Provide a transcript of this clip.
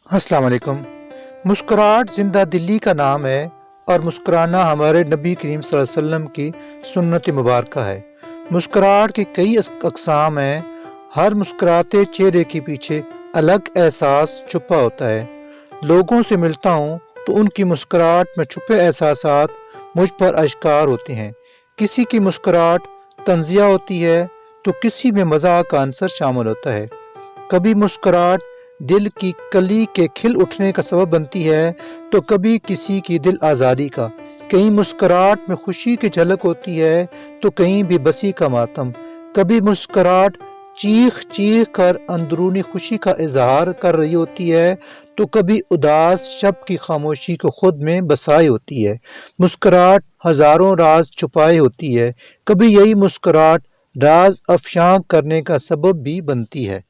अस्सलाम वालेकुम। मुस्कुराहट ज़िंदा दिली का नाम है और मुस्कुराना हमारे नबी करीम सल्लल्लाहु अलैहि वसल्लम की सुन्नत मुबारका है। मुस्कुराहट की कई अक़साम हैं। हर मुस्कुराते चेहरे के पीछे अलग एहसास छुपा होता है। लोगों से मिलता हूँ तो उनकी मुस्कुराहट में छुपे एहसासात मुझ पर आश्कार होते हैं। किसी की मुस्कुराहट तंज़िया होती है तो किसी में मज़ाक का अंसर शामिल होता है। कभी मुस्कुराहट दिल की कली के खिल उठने का सबब बनती है तो कभी किसी की दिल आज़ारी का। कहीं मुस्कुराहट में खुशी की झलक होती है तो कहीं बेबसी का मातम। कभी मुस्कुराहट चीख चीख कर अंदरूनी खुशी का इजहार कर रही होती है तो कभी उदास शब की खामोशी को खुद में बसाई होती है। मुस्कुराहट हजारों राज छुपाए होती है। कभी यही मुस्कुराहट राज अफशां करने का सबब भी बनती है।